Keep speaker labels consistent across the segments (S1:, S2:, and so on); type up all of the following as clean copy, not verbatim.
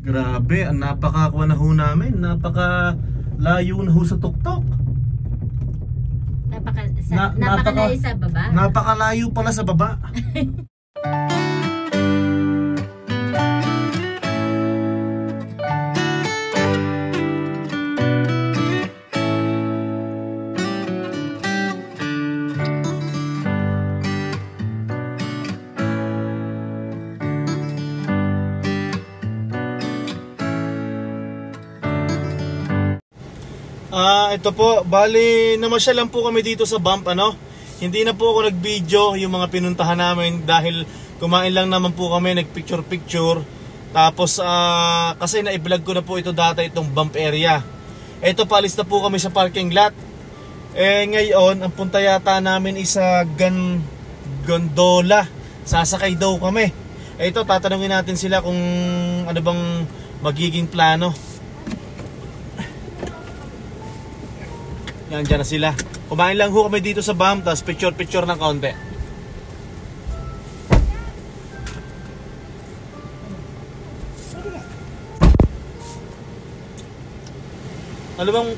S1: Grabe, ang napakakuha na ho namin. Napaka layo na ho sa tuktok.
S2: Napakalayo sa baba.
S1: Napakalayo pala sa baba. Ito po, bali namasyal lang po kami dito sa bump, ano. Hindi na po ako nag-video yung mga pinuntahan namin dahil kumain lang naman po kami, nag-picture-picture. Tapos kasi na-vlog ko na po ito dati, itong bump area. Ito, palis na po kami sa parking lot. Ngayon, ang punta yata namin isa gondola. Sasakay daw kami. Ito, tatanungin natin sila kung ano bang magiging plano. Yan, dyan na sila. Kumain lang ho kami dito sa bump, tapos picture-picture ng kaunti. Ano bang...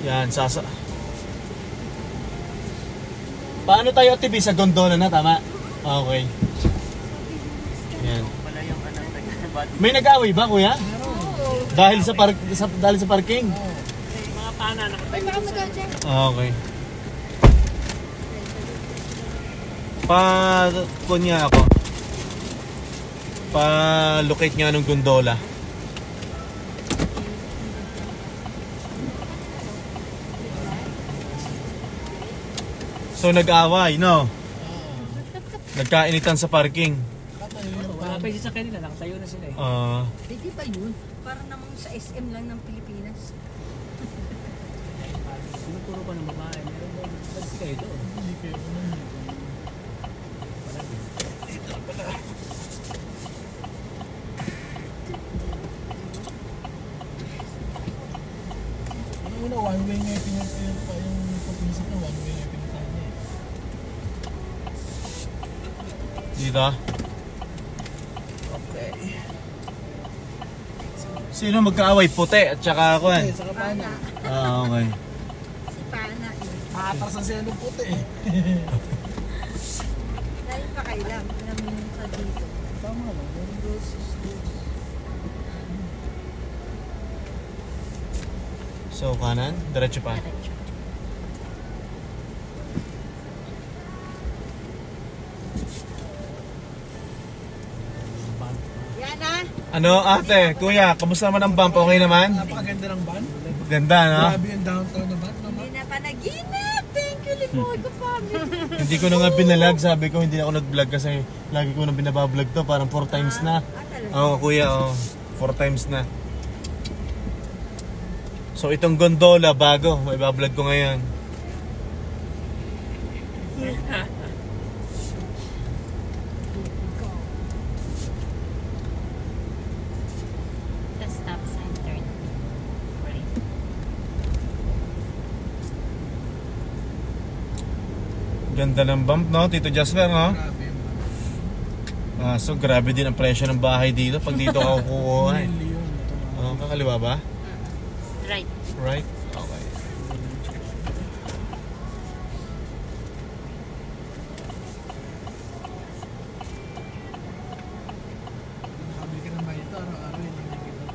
S1: Yan, Paano tayo atibi sa gondola na, tama? Okay. Yan. May nag-away ba, kuya? Dahil sa parking?
S3: Mga pana nakatayo.
S1: Okay. Kunya ako. Pa-locate nga ng gondola. So nag-away, no? Nagkainitan sa parking.
S3: Wala pa yung sasakyan nila, nakatayo na sila eh.
S2: Hindi pa yun. Para namang sa SM lang ng Pilipinas.
S3: Sinuturo pa ng babae. Meron ba? Pagsi kayo doon. Hindi kayo doon.
S1: Ito pala.
S4: Ano na, one way nga yung pinagpayon pa yung pagpinisip na one way yung pinagpayon niya.
S1: Dito?
S4: Okay.
S1: Sino magkaaway? Puti at saka ako
S4: Okay, saka pana.
S1: okay.
S2: Si Pana.
S4: Atrasan siya ng puti eh.
S2: Dahil pa kayo lang. Namin sa dito.
S4: Tama lang, meron dos.
S1: So kanan, diretso pa.
S2: Yan na.
S1: Ano ate, kuya, kamusta naman ang bump? Okay naman?
S4: Napakaganda ng van.
S1: Ganda, no?
S4: Grabe yung downtown na van.
S2: Hindi na panaginip. Thank you, Limogo family.
S1: Hindi ko na nga binalag, sabi ko hindi na ako nag-vlog kasi lagi ko na binabablog to, parang 4 times na. Oo, kuya, 4 times na. So itong gondola bago, may bablog ko ngayon.
S2: The stop sign turn. Right.
S1: Ganda ng bump, no? Tito Jasper, no?
S4: Grabe yung van.
S1: So grabe din ang presyo ng bahay dito pag dito ka kukuha. Kakaliwa ba?
S2: Right.
S1: Right? Okay.
S4: Nakabili ka ng bahay ito, araw-araw yun yung nakikita.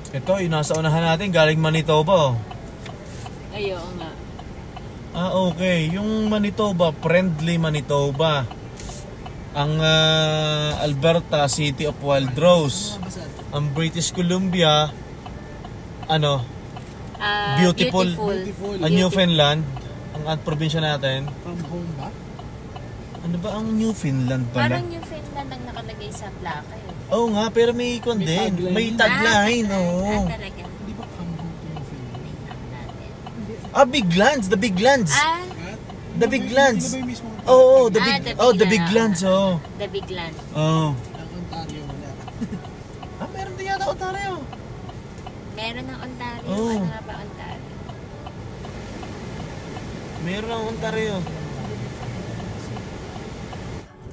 S1: Ito, yung nasa unahan natin, galing Manitoba.
S2: Ayo nga.
S1: Okay. Yung Manitoba, friendly Manitoba. Ang Alberta, City of Wild Rose. Ang British Columbia, ano? Beautiful. Ang Newfoundland, ang probinsya natin.
S4: From home ba?
S1: Ano ba ang Newfoundland pala?
S2: Parang Newfoundland ang nakalagay sa plaka eh.
S1: Oo nga, pero may ikon din.
S4: tagline.
S1: May tagline, oo.
S2: Talaga.
S4: Hindi ba from home to yung film?
S2: Natin.
S1: Big Lands, the Big Lands. The Big
S4: Hindi
S1: Lands.
S4: na ba yung mismo?
S1: Oo, the
S2: The
S1: Big
S2: Big
S1: Lands, oo.
S2: The Big Land.
S1: Oo.
S4: Ang Ontario wala.
S1: Meron din Ontario.
S2: Meron ng Ontario.
S1: Oo.
S2: Ano nga ba Ontario?
S1: Meron ang Ontario.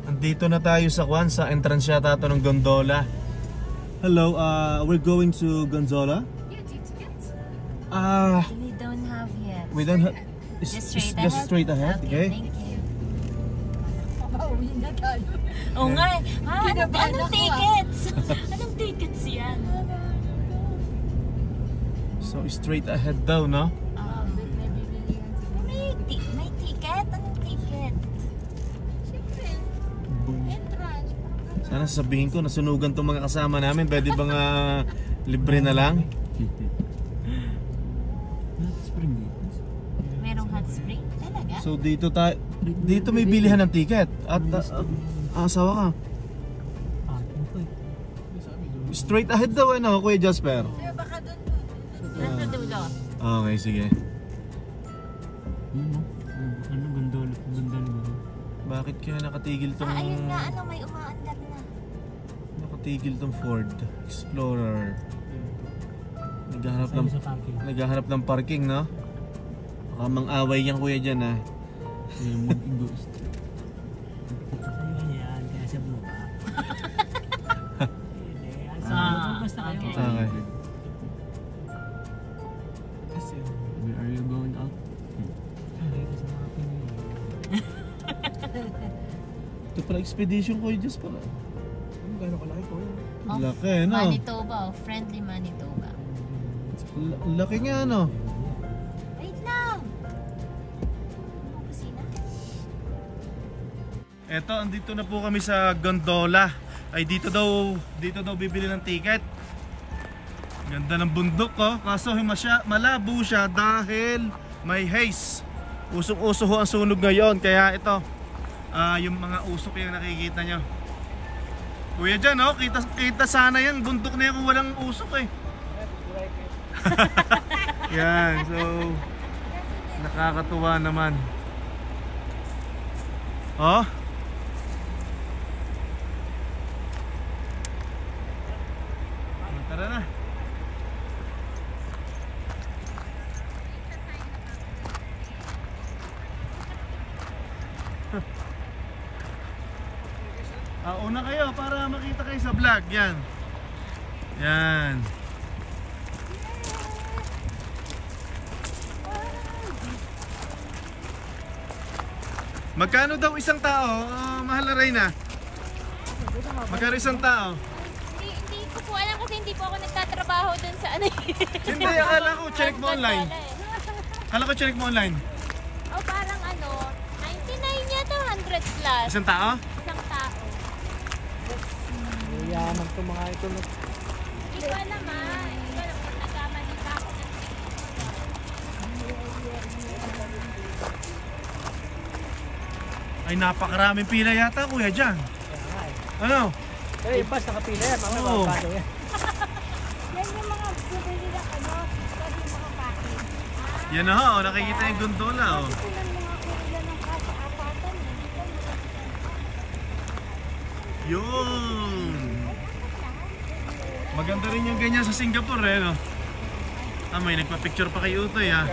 S1: Andito na tayo sa Kwan, sa entrance yata ito ng gondola. Hello, we're going to gondola?
S2: Yeah, tickets.
S1: We
S2: don't have yet.
S1: don't have...
S2: Just straight ahead?
S1: Okay.
S2: Thank you.
S5: Pauwi na tayo.
S2: Oo nga eh.
S5: Kinabahan
S2: Anong
S5: ako,
S2: tickets? Anong tickets yan?
S1: So straight ahead daw, no?
S2: May ticket? Anong ticket?
S5: Siyempre, entrance.
S1: Sana sasabihin ko, nasunugan tong mga kasama namin. Pwede bang libre na lang?
S3: Spring dito.
S2: Merong hot spring? Talaga?
S1: So dito may bilihan ng ticket. At asawa ka.
S3: Akin ko eh.
S1: Straight ahead daw, ano, Kuya Jasper?
S5: Kaya baka doon.
S2: Nasa dulo.
S1: Okay, sige.
S3: Ano, gondola ba?
S1: Bakit kaya nakatigil tong...
S2: Ayun nga, may umaandar na.
S1: Nakatigil tong Ford Explorer.
S3: Sa parking.
S1: Naghahanap ng parking, no? Baka mang-away yan, kuya, dyan, ha?
S3: Yung mag-ghost. Ayun yan, kaya siya bumaba. Basta kayo.
S1: Okay.
S3: Where are you going out?
S1: Ito pala expedition, kuya, just pala.
S4: Gano'n kalaki ko yun.
S1: Laki, no?
S2: Manitoba, friendly Manitoba.
S1: Laki nga, no?
S2: Wait lang! Ano kusina?
S1: Eto, andito na po kami sa gondola. Ay, dito daw bibili ng ticket. Ganda ng bundok, oh. Kaso malabo siya dahil may haze. Usok-uso ho ang sunog ngayon. Kaya ito, yung mga usok yung nakikita nyo. Kuya dyan, oh, kita sana yan. Bundok na yan kung walang usok, eh. Yan, so nakakatuwa naman. Oh. Tara na. Una kayo para makita kayo sa vlog. Yan. Yan. Magkano daw isang tao? Mahal na Reyna. Magkano isang tao?
S2: Hindi ko po alam kasi hindi po ako nagtatrabaho dun sa ano.
S1: Hindi, akala ko check mo online. Akala ko check mo online.
S2: Oh, parang 99 yata, 100 plus.
S1: Isang tao?
S2: Isang tao.
S3: Yaman to mga ito.
S2: Hindi ko alam Hindi ko alam kung nagkamali pa ako.
S1: Ay, napakaraming pila yata, kuya, dyan. Ano?
S3: Eh, bas nakapila yan. Mamaya
S1: Oo.
S3: mapapado yan.
S5: Yan yung mga bumili na pwede makapake.
S1: Yan na ho, nakikita yung gondola, oh.
S5: Ito lang mga kurila ng kasi apatan.
S1: Yun! Maganda rin yung ganyan sa Singapore, eh, no? May nagpa-picture pa kay Utoy, ha?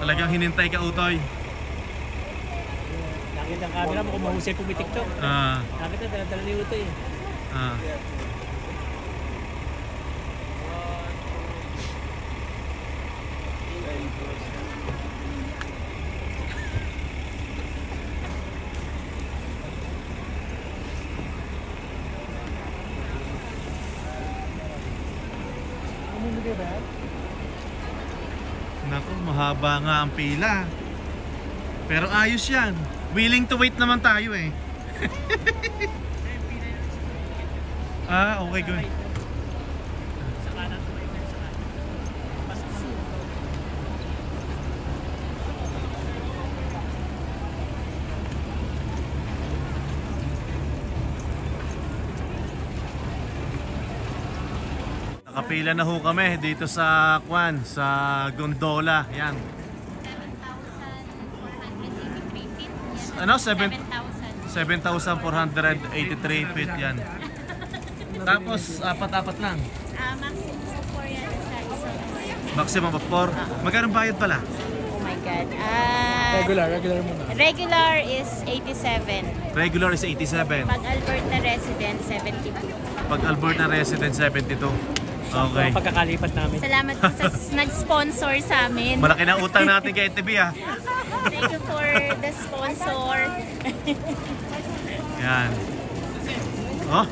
S1: Talagang hinintay ka, Utoy.
S3: Nakita ang camera mo kung mahusay pumitiktok. Nakita, dala-dala ni Utoy.
S1: Naku, mahaba nga ang pila. Pero ayos yan. Willing to wait naman tayo, eh. Okay, good.
S3: Sa kanan, sa kanan. Pasok mo.
S1: Nakapila na ho kami dito sa Kwan, sa gondola. Yan.
S2: 7,483 feet.
S1: Ano?
S2: 7,000.
S1: 7,483 feet yan. Tapos, apat-apat lang.
S5: Maximum 4 yan sa isang oras.
S1: Maximum of 4. Magkano bayad pala?
S5: Oh my God.
S4: Regular muna.
S5: Regular is 87.
S1: Regular is 87.
S5: Pag Alberta resident, 72.
S1: Pag Alberta resident, 72. Okay.
S3: Ang pagkakalipat namin.
S5: Salamat po sa nag-sponsor sa amin.
S1: Malaki na utang natin kay NTV ha.
S5: Thank you for the sponsor.
S1: Yan. Oh,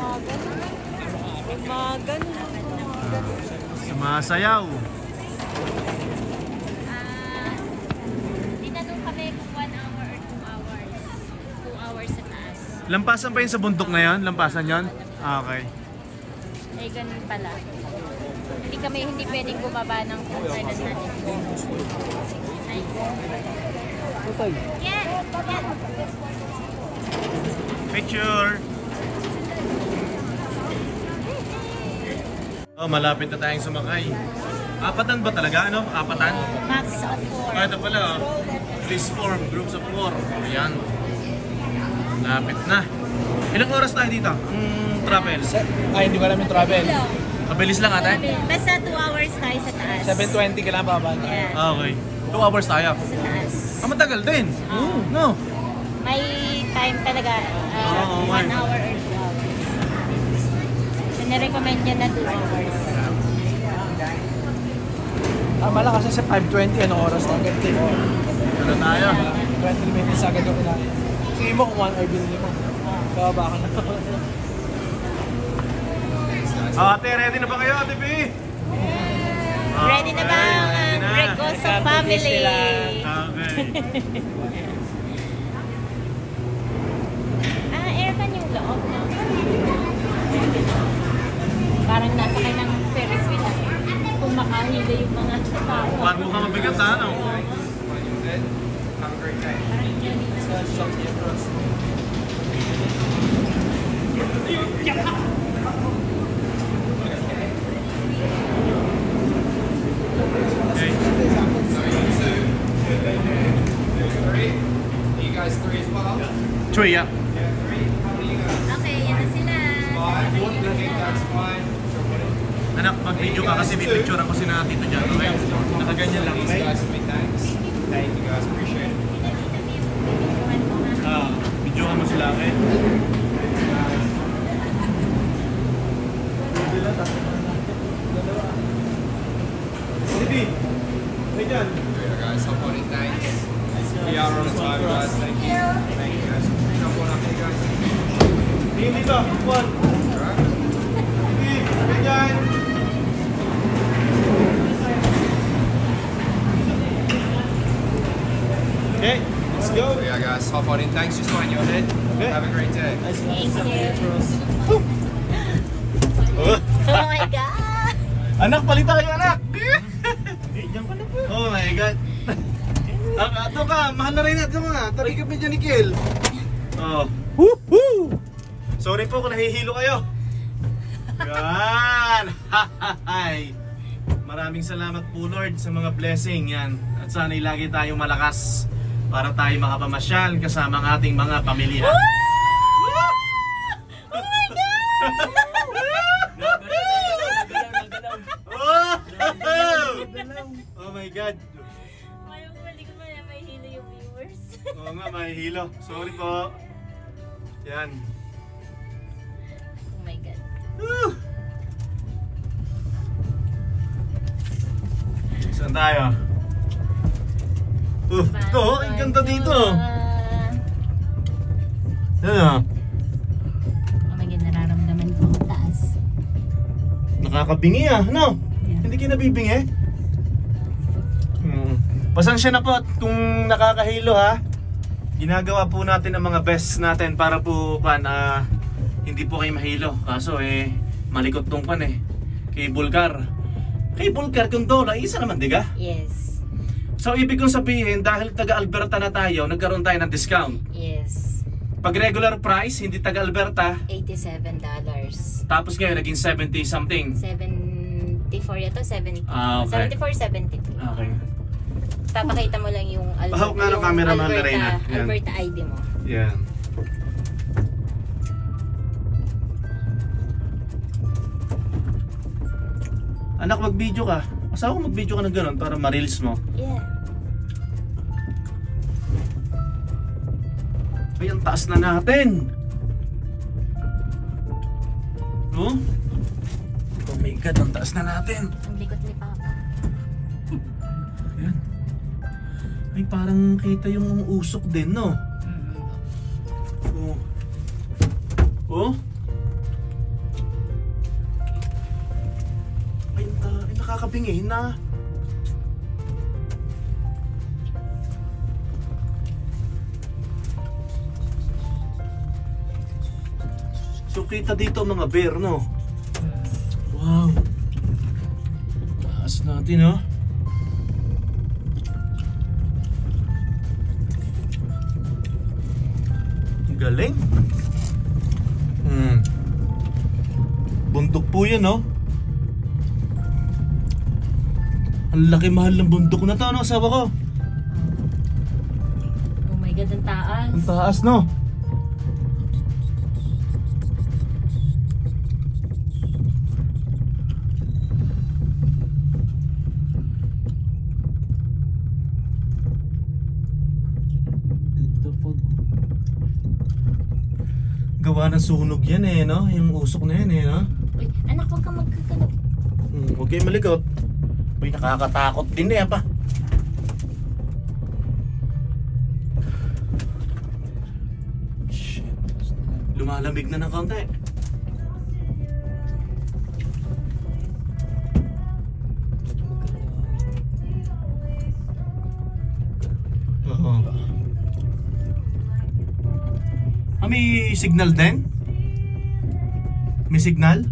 S5: Magan.
S1: sumasayaw.
S5: Tinanong kami kung 1 hour or 2 hours. 2 hours sa taas.
S1: Lampasan pa yun sa bundok na yun? Lampasan yun? Ah, okay.
S5: Eh, ganun pala. Hindi pwedeng bumaba ng kung kailan natin. Yan! Yan!
S1: Picture! Oh, malapit na tayong sumakay. Apatan ba talaga? Ano? Apatan?
S5: Max of 4.
S1: Ah, ito pala. Please form groups of 4. Ayan. Lapit na. Ilang oras tayo dito? Ang travel?
S4: Hindi ko alam yung travel.
S1: Mabilis lang ate?
S5: Basta 2 hours tayo sa taas.
S4: 7:20 ka lang bababa.
S5: Yan.
S1: Ah, okay. 2 hours tayo.
S5: Sa taas.
S1: Ah, matagal din. No?
S5: May time talaga.
S1: Oo,
S5: 1 hour or 2 hours. Sinarecommend niya na 2 hours.
S4: Tama lang kasi sa 5:20, anong oras na agad din?
S1: Tulo tayo.
S4: 20 minutes agad yung kinain. Sige mo kung 1 hour binili mo. Bababa ka na.
S1: Ate, ready na ba kayo, Ate B?
S5: Ready na ba ang Regoso family?
S1: Okay.
S5: Aircon yung loob na. Parang nasa kayo ng Ferris wheel. Kung makahila yung mga tao.
S1: Parang mukhang mabigat ha, ano? Okay.
S6: You guys 3 as well?
S1: 3, yeah.
S5: Okay, yan na sila.
S6: That's fine.
S1: Anak, mag-video ka kasi may picture ako si na Tito dyan, okay? Nakaganyan lang,
S6: These
S1: okay?
S6: guys will be thanks. Thank you guys, appreciate it.
S1: Ah, video ka mo sila, okay? Sige, hey dyan.
S6: Later guys, hop on in, thanks. We are on time guys, thank you. Thank you guys. Jump on up here guys.
S1: Tingin dito, Juan.
S6: Alright.
S1: Sige, hey dyan. Okay, let's go.
S6: Yeah guys, hop on in, thanks. Just mind your head. Have a great day.
S5: Thank you. Oh my God!
S1: Anak, palita kayo anak! Oh my God! Ito ka, mahal na rin ito nga. Tarikap ni Janikel. Oh. Woohoo! Sorry po kung nahihilo kayo. Yan! Hi! Maraming salamat po Lord sa mga blessing yan. At sana'y lagi tayong malakas para tayo makapamasyal kasama ang ating mga pamilya.
S5: Oh my God!
S1: Oh my God!
S5: Ayaw balik ko na may hilo yung viewers.
S1: Oo nga, mahihilo. Sorry po. Yan.
S5: Oh my God.
S1: Woo! Saan tayo? Ito, ang ganda dito. Ano?
S5: Oh my God, nararamdaman ko ang taas.
S1: Nakakabingi ah, no?
S5: Yeah.
S1: Hindi kayo nabibingi? Pasensya na po at kung nakakahilo ha. Ginagawa po natin ang mga best natin para po hindi po kayo mahilo. Kaso malikot tong cable car. Cable car kung dola, isa naman diga?
S5: Yes.
S1: So ibig kong sabihin dahil taga Alberta na tayo, nagkaroon tayo ng discount.
S5: Yes.
S1: Pag regular price, hindi taga Alberta,
S5: $87.
S1: tapos ngayon naging 70 something.
S5: 74 yata, 70.
S1: Ah, okay.
S5: 74, 72.
S1: Okay.
S5: Papakita mo lang yung
S1: Bahawak nga ng camera man,
S5: Alberta,
S1: Lorena. Yan.
S5: Alberta ID mo.
S1: Yan. Anak, mag-video ka. Asawa ko mag-video ka ng ganun para ma-reels mo.
S5: Yeah.
S1: Ay, ang taas na natin. Oh? Oh my God, ang taas na natin.
S5: Ang likot ni Papa.
S1: Ayan. Ay, parang kita yung usok din, no? Oh. Oh? Ay, nakakabingin na. So, kita dito mga bear, no? Wow. Taas natin, no? Galing. Bundok po yan, no? Ang laki mahal ng bundok na to, no? Asawa ko.
S5: Oh my God, ang taas.
S1: Ang taas, no? Gawa ng sunog yan eh, no? Yung usok na yan eh, no?
S5: Uy, anak, huwag kang magkakalap.
S1: Huwag kayo maligot. Uy, nakakatakot din na yan pa. Shit. Lumalamig na ng kaunti. Oo. May signal din? May signal?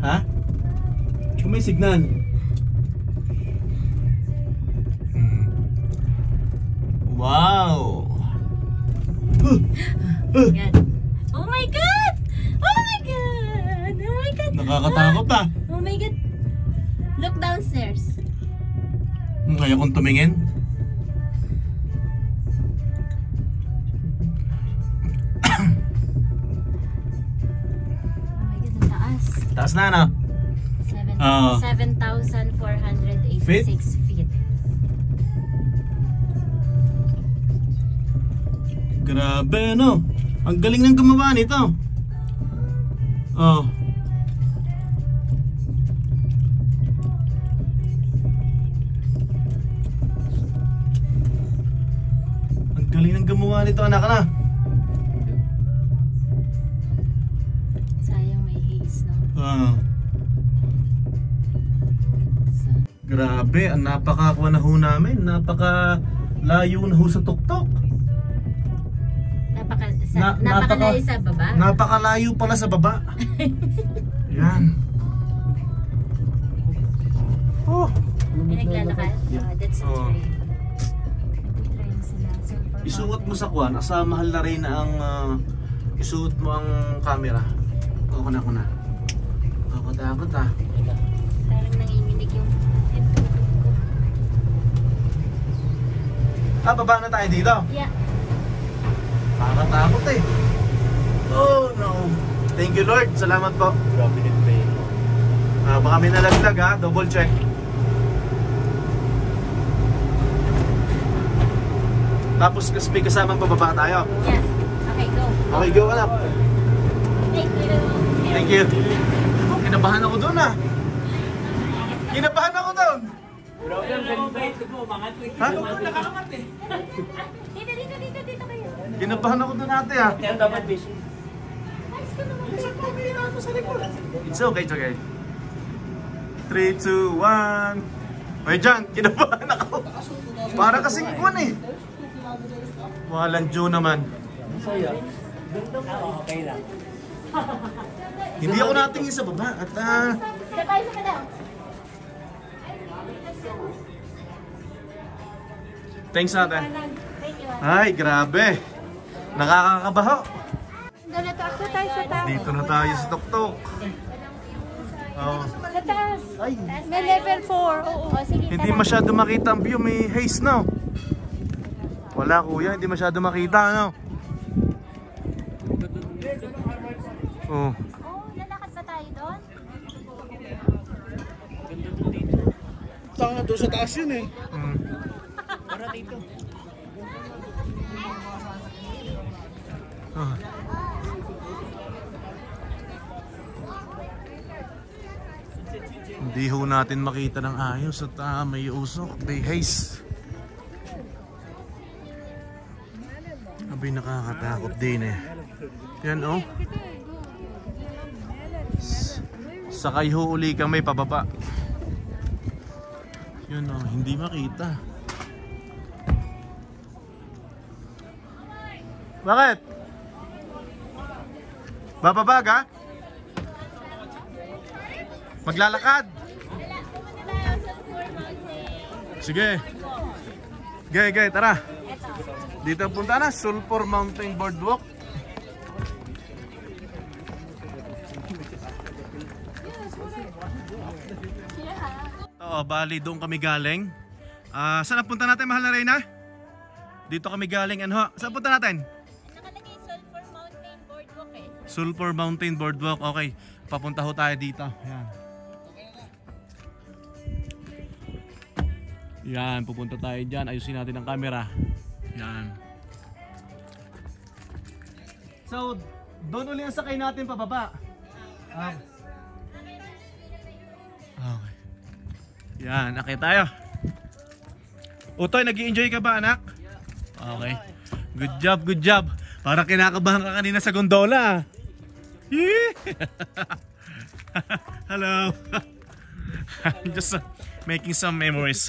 S1: Ha? May signal. Wow!
S5: Yan. Oh my God! Oh my God! Oh my God!
S1: Nakakatakot ah.
S5: Oh my God! Look downstairs.
S1: Kaya kong tumingin?
S5: Oh my God, ang taas.
S1: Taas na, no?
S5: 7,486 feet.
S1: Grabe, no? Ang galing ng gumawa nito. Oh. Ang galing ng gumawa nito, anak na.
S5: Sayang may haze, no?
S1: Grabe, ang napakakuha na ho namin. Napaka layo na ho sa tuktok.
S5: Napakalayo sa baba?
S1: Napakalayo pala sa baba. Yan. Oh.
S5: May naglalakad? That's a
S1: Oh.
S5: train. Nagtitrain sila. So,
S1: Isuot mo sa kwan, asa mahal na rin ang isuot mo ang camera. Ako na. Takot ah.
S5: parang nanginginig yung
S1: Baba na tayo dito.
S5: Yeah.
S1: Nakakatakot eh. Oh no. Thank you Lord. Salamat po. Grabe din pain. Baka may nalaglag ha. Double check. Tapos may kasamang bababa tayo.
S5: Yeah. Okay, go.
S1: Okay, go anak.
S5: Thank you.
S1: Thank you. Kinabahan ako doon ah. Kinabahan ako doon. Ha?
S5: Dito kayo.
S1: Kinabahan ako doon ate ah.
S5: Ayos ka naman.
S1: It's okay. 3, 2, 1. Ay dyan, kinabahan ako. Para kasing kuwan eh. Walang Joe naman.
S3: Okay lang.
S1: Hindi ako natingin sa baba at
S5: Sabay sa kada.
S1: thanks ate.
S5: Thank you.
S1: Ay, grabe. Nakakakabaho.
S5: Dito tayo sa taas.
S1: Dito na tayo sa tuktok. Oh.
S5: Sa taas.
S1: Ay,
S5: May level 4. Oo. Oh, sige,
S1: hindi
S5: tara.
S1: masyado makita ang view. May haze no? Wala kuya, hindi masyado makita no? Oh.
S5: Oh, lalakad ba tayo doon?
S4: baka doon sa taas yun eh.
S3: Para dito.
S1: Ah. Hindi ho natin makita ng ayos at may usok, may haze. Abay, nakakatakot din eh. Yan oh. Sakay ho uli kami pababa. Yun oh, hindi makita. Bakit? Bababag ha? Maglalakad? Sige. Gay, tara. Dito punta na, Sulphur Mountain Boardwalk. Oo, bali doon kami galing. Saan na punta natin, mahal na Reyna? Dito kami galing, ano? Saan punta natin?
S5: Nakalagay Sulphur Mountain Boardwalk eh.
S1: Sulphur Mountain Boardwalk, okay. Papunta ho tayo dito. Yan. Yan, pupunta tayo dyan. Ayusin natin ang camera. Yan. So, doon uli ang sakay natin pababa. Okay. Yan, akit tayo. Utoy, nag-i-enjoy ka ba, anak? Okay. Good job. Parang kinakabahan ka kanina sa gondola. Hello. Just making some memories.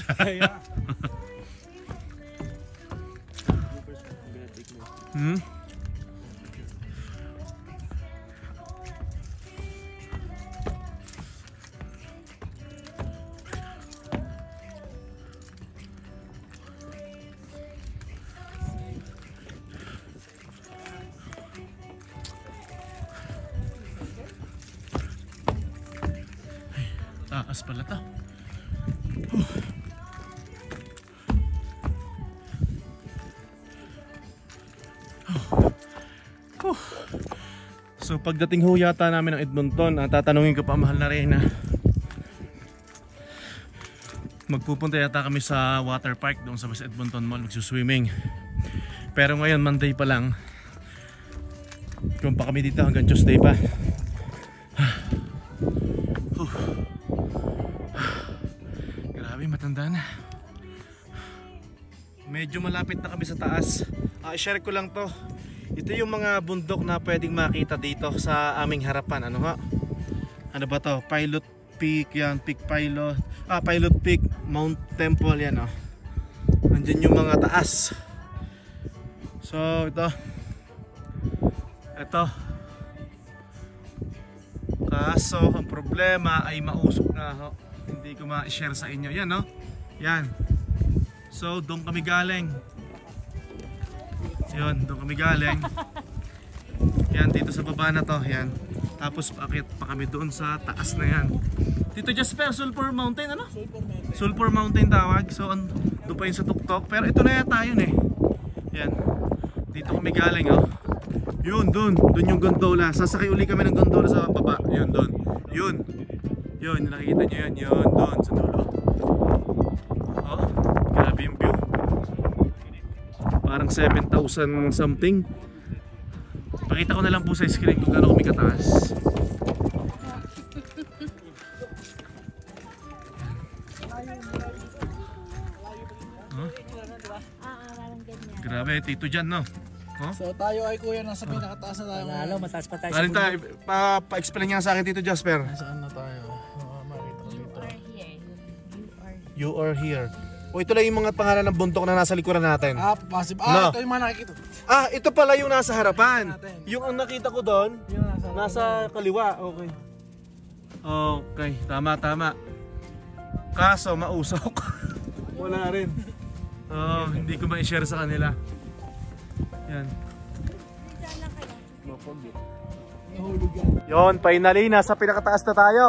S1: Taas pala to. So pagdating ho yata namin ng Edmonton, tatanungin ko pa mahal na Reyna. Magpupunta yata kami sa water park doon sa West Edmonton Mall, magsuswimming. Pero ngayon Monday pa lang. Kung pa kami dito hanggang Tuesday pa. Grabe, matanda na. Medyo malapit na kami sa taas. I-share ko lang to. Ito yung mga bundok na pwedeng makita dito sa aming harapan. Ano ha? Ano ba to? Pilot Peak yan. Pilot Peak, Mount Temple yan oh. Nandyan yung mga taas. So ito. Kaso ang problema ay mausok na ho. Hindi ko ma-share sa inyo. Yan no? Yan. So doon kami galing. Yun, doon kami galing. Yan, dito sa baba na to. Yan. Tapos paakit pa kami doon sa taas na yan. Dito Jasper, Sulphur Mountain, ano? Sulphur Mountain tawag. So doon pa yun sa tuktok. Pero ito na yata yun eh. Yan. Dito kami galing oh. Yun, doon yung gondola. Sasakay uli kami ng gondola sa baba. Yun, doon. Yun, nakikita nyo yun. Yun, doon sa dulo. Oh, grabe yung view. Parang 7,000 something. Pakita ko na lang po sa screen kung gaano kami kataas. Huh? Grabe, tito dyan no? Huh?
S4: So tayo ay kuya nasa pinakataas na tayo.
S3: Lalo, mataas pa tayo sa
S1: Alin tayo, pa-explain nga sa akin Tito Jasper.
S4: Saan na tayo? Makita ko dito.
S1: You are here. O ito lang yung mga pangalan ng bundok na nasa likuran natin.
S4: Possible.
S1: No.
S4: Ito yung mga nakikita.
S1: Ito pala yung nasa harapan.
S4: Natin.
S1: Yung ang nakita ko doon, nasa kaliwa. Okay. Okay, tama. Kaso mausok. Wala rin. Hindi ko ma-share sa kanila. Yan. Yon, finally nasa pinakataas na tayo.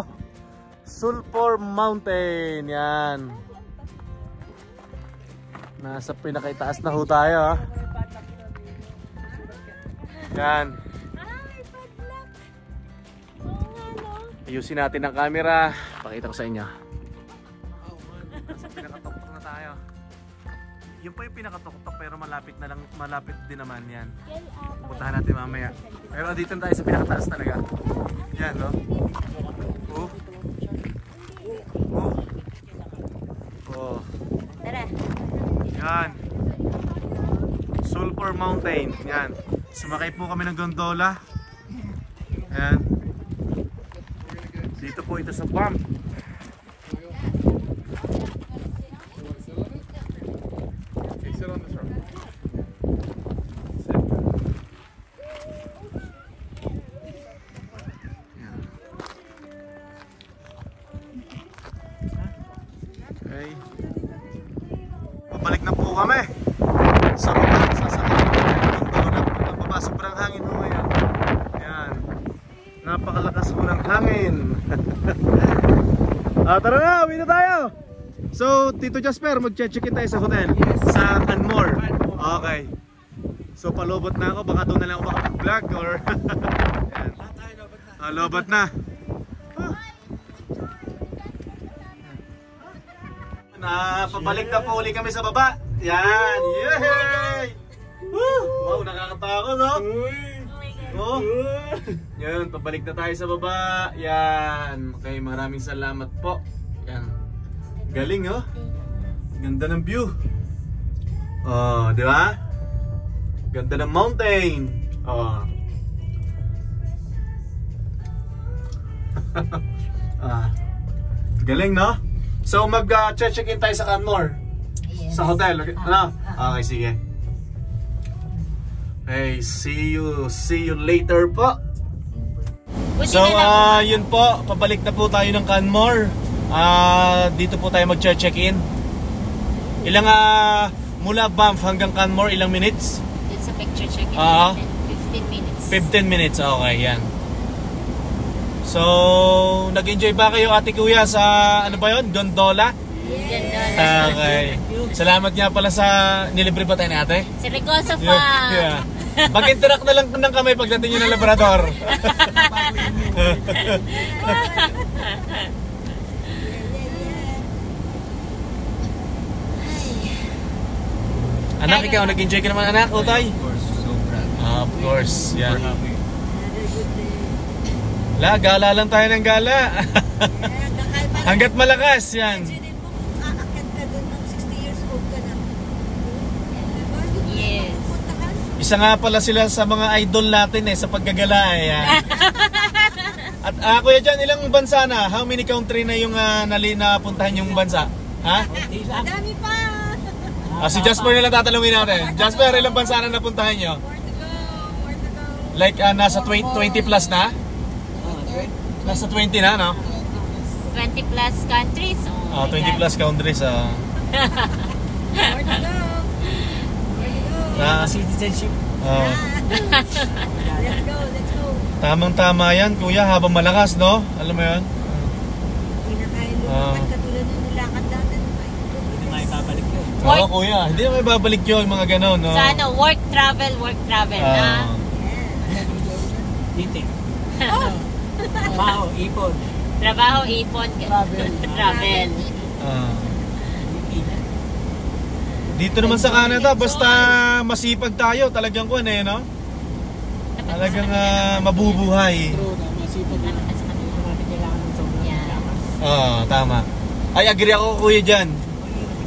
S1: Sulphur Mountain. Yan. Nasa pinakataas na ho tayo. Yan. Ayusin natin ang camera. Pakita ko sa inyo. Yun po yung pinakatuktok pero malapit din naman yan. Puntahan natin mamaya. Pero dito tayo sa pinakataas talaga. Yan, no? Oh. Oh. Oh.
S5: Tara.
S1: Yan. Sulphur Mountain. Yan. Sumakay po kami ng gondola. Yan. Dito po ito sa bump. Okay. Pabalik na po kami. Sa baba, sasakay na kami ng gondola. Ang baba, sobrang hangin po ngayon. Yan. Napakalakas po ng hangin. Tara na, uwi na tayo. So, Tito Jasper, mag-check-in tayo sa hotel. Sa Canmore. Okay. So, palobot na ako. Baka doon na lang ako makapag-vlog or... Yan. Lobot na. Pabalik na po uli kami sa baba. Yan. Yay! Woo! Wow, nakakatakot, no? Oh. Yan, pabalik na tayo sa baba. Yan. Okay, maraming salamat po. Yan. Galing, oh. Ganda ng view. Oh, di ba? Ganda ng mountain. Oh. Galing, no? So mag-check-in tayo sa Canmore. Yes. Sa hotel. Okay? Ano? Okay, sige. Hey, see you later po. So yun po, pabalik na po tayo ng Canmore. Dito po tayo mag-check-in. Ilang mula Banff hanggang Canmore, ilang minutes?
S5: Dito sa picture check-in 15 minutes. 15
S1: minutes, okay, yan. So, nag-enjoy ba kayo ate kuya sa ano ba yun? Gondola?
S5: Gondola.
S1: Okay. Salamat nga pala sa nilibre pa tayo ni ate.
S5: Si Ricosa Farm.
S1: Yeah. Mag-interact na lang ng kamay pagdating nyo ng Labrador. Anak, ikaw nag-enjoy ka naman anak, Utay?
S6: Of course, sobra.
S1: Of course, yeah.
S6: We're happy.
S1: Gala lang tayo ng gala. Hanggat malakas, yan.
S2: Aakyat ka doon ng 60 years old ka na.
S5: Yes.
S1: Isa nga pala sila sa mga idol natin sa paggagala. Yan. At kuya dyan, ilang bansa na? How many country na yung napuntahan yung bansa? Ha?
S2: Dami pa!
S1: Si Jasper na lang tatanungin natin. Jasper, ilang bansa na napuntahan nyo?
S2: More to go.
S1: Like nasa 20 plus na? Nasa 20 na, no?
S5: 20 plus countries.
S1: 20 plus countries.
S2: More to go.
S3: Citizenship.
S2: Let's go.
S1: Tamang-tama yan, kuya, habang malakas, no? Alam mo yan?
S2: Hindi na kaya lumakad katulad nung nilakad dati.
S3: Hindi na ibabalik yun.
S1: Oo, kuya. Hindi na may babalik yun, mga ganon, no?
S5: Sa ano, work travel na.
S3: Dito. Trabaho, ipon.
S5: Trabaho, ipon, travel.
S1: Dito naman sa Canada, basta masipag tayo, talagang no? Talagang mabubuhay.
S3: True na, masipag na. Natin kailangan ng sobrang yaman.
S1: Tama. Ay, agree ako kuya dyan.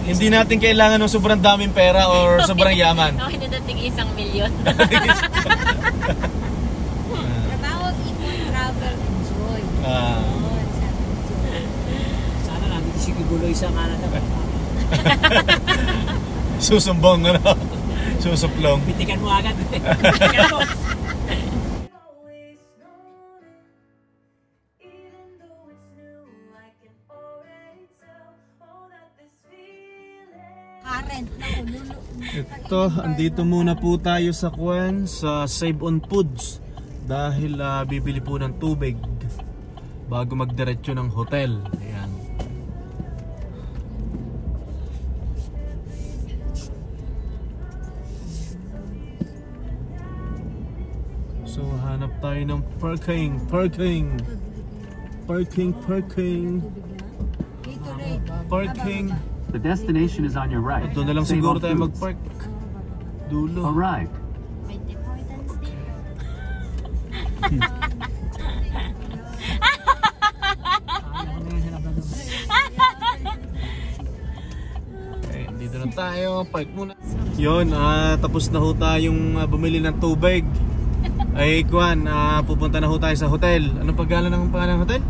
S1: Hindi natin kailangan ng sobrang daming pera or sobrang yaman.
S5: Okay na dating 1 milyon.
S2: Trabaho, ipon, travel, enjoy.
S3: Sana lang, hindi si Kibuloy sa Canada.
S1: Susumbong, ano? Susuplong.
S3: Pitikan mo agad. Pitikan mo. Ito, andito muna po tayo sa sa Save on Foods dahil bibili po ng tubig bago magdiretso ng hotel. Ayan. So hanap tayo ng parking.
S7: The destination is on your right.
S3: Doon na lang
S7: Save
S3: siguro
S7: on
S3: tayo
S7: foods.
S3: mag-park. Dulo.
S7: Arrived.
S5: May importance dito.
S3: Okay, dito na tayo. Park muna. Yun, tapos na ho tayong bumili ng tubig. Ay, Kwan, pupunta na ho tayo sa hotel. Ano pangalan ng hotel?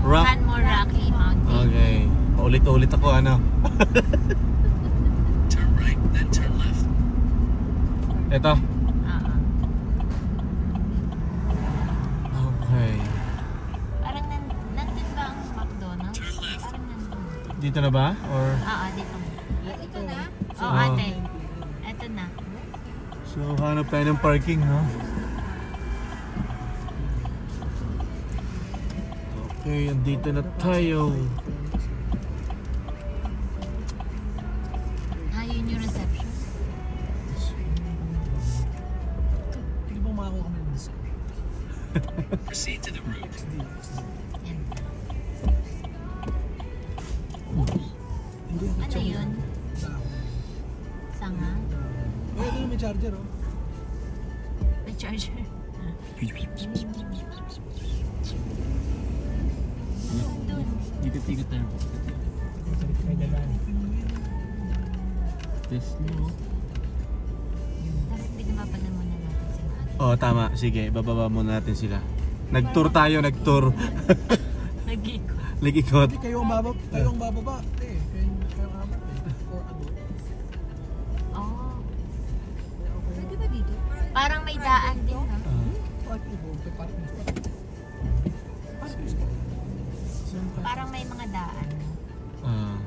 S5: Canmore Rocky Mountain.
S3: Okay. Paulit-ulit ako, ano?
S7: Turn right, then turn left.
S3: Ito. Okay.
S5: Parang nandun ba ang McDonald's? Parang nandun.
S3: Dito na ba? Or...
S5: Dito.
S2: Ito na.
S5: Oo, ate. Ito na.
S3: So, hanap tayo ng parking, ha? Okay, andito na tayo.
S5: Yun yung reception.
S4: Hindi ba makakuha kami ng discount?
S7: Proceed to the route.
S5: Yan.
S4: Hindi.
S5: Ano yun? Sanga?
S4: Eh, ito may charger, oh.
S5: May charger. Doon.
S3: Ikot-ikot tayo.
S4: May dadaan.
S3: Test mo.
S5: Dapat pinapapala muna natin si Mate.
S3: Oh, tama. Sige, bababa muna natin sila. Nag-tour tayo, nag-tour.
S5: Nag-ikot.
S3: Nag-ikot.
S4: Hindi, kayo ang bababa. Eh, kayo ang apat eh. For adults.
S5: Oh.
S2: Pwede ba dito?
S5: Parang may daan din, no?
S4: Parking spot.
S5: Parang may mga daan.
S3: Ah.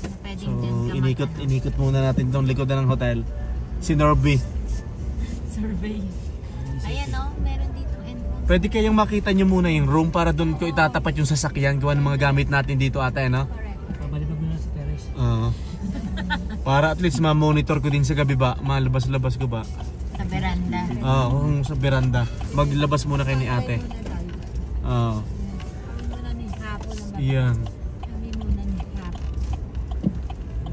S5: Na pwedeng
S3: So,
S5: dyan ka
S3: inikot muna natin tong likodan ng hotel. Si Norby.
S5: survey. Ayan, no? Meron dito entrance.
S3: Pwede kayong makita nyo muna yung room para doon ko itatapat yung sasakyan. Gawa ng mga gamit natin dito ate, no?
S5: Correct.
S4: Pabalik na muna sa terrace.
S3: Para at least ma-monitor ko din sa gabi ba, malabas-labas ko ba?
S5: Sa veranda.
S3: Oo, sa veranda. Maglabas muna kayo ni ate. Oo.
S2: Muna ni hapon ang
S3: Yan.
S2: kami muna ni hapon.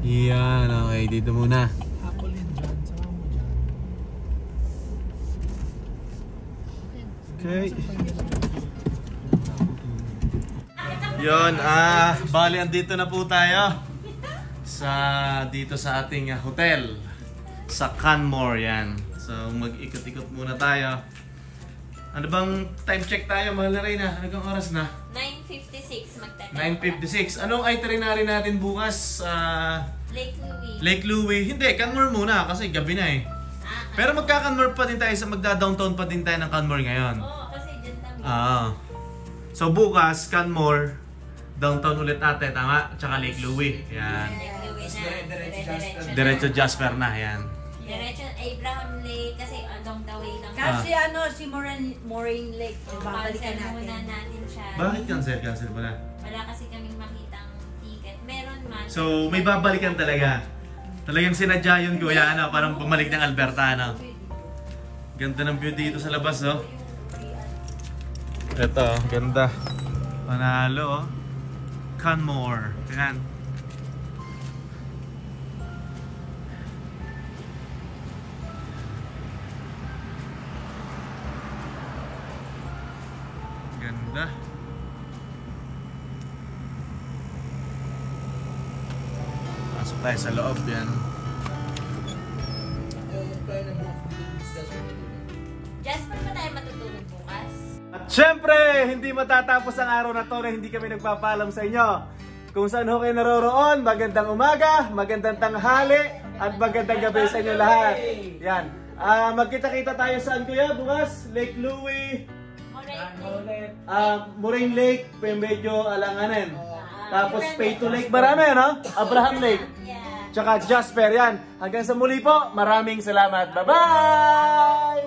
S3: Yan, okay. Dito muna.
S4: Apple yun dyan. Sama mo dyan.
S3: Okay. Yun, bali andito na po tayo dito sa ating hotel sa Canmore, yan. So mag-ikot-ikot muna tayo. Ano bang time check tayo, mahal na Reyna? Ano bang oras na?
S5: 9:56 magtatapos.
S3: 9:56. Anong itinerary natin bukas?
S5: Lake Louise.
S3: Lake Louise. Hindi, Canmore muna kasi gabi na eh. Pero magka-Canmore pa din tayo, magda-downtown pa din tayo ng Canmore ngayon.
S5: Oo, kasi dyan lang.
S3: So bukas, Canmore, downtown ulit natin, tama? Tsaka Lake Louise. Yan.
S5: Lake Louise na.
S3: Diretso Jasper na, yan.
S5: Diretso Abraham Lake kasi along the way lang.
S2: Kasi si Moraine Lake, babalikan
S5: Cancel muna
S2: natin.
S5: natin siya.
S3: Bakit cancel? Cancel mo na.
S5: Wala kasi kaming makitang ticket. Meron man.
S3: So, may babalikan talaga. Talagang sinadya yun, kuya, ano, parang bumalik ng Alberta, ano. Ganda ng view dito sa labas, oh. Ito, ganda. Panalo, oh. Canmore. Tingnan. Ganda. Pasok tayo sa loob, yan.
S5: Jasper ba tayo matutulog bukas?
S3: At syempre, hindi matatapos ang araw na to na hindi kami nagpapaalam sa inyo. Kung saan ho kayo naroroon, magandang umaga, magandang tanghali, at magandang gabi sa inyo lahat. Yan. Magkita-kita tayo saan kuya bukas? Lake Louise, Moraine Lake, medyo alanganin. Tapos Peyto Lake, marami no? Abraham Lake. Tsaka Jasper, yan. Hanggang sa muli po, maraming salamat. Bye-bye!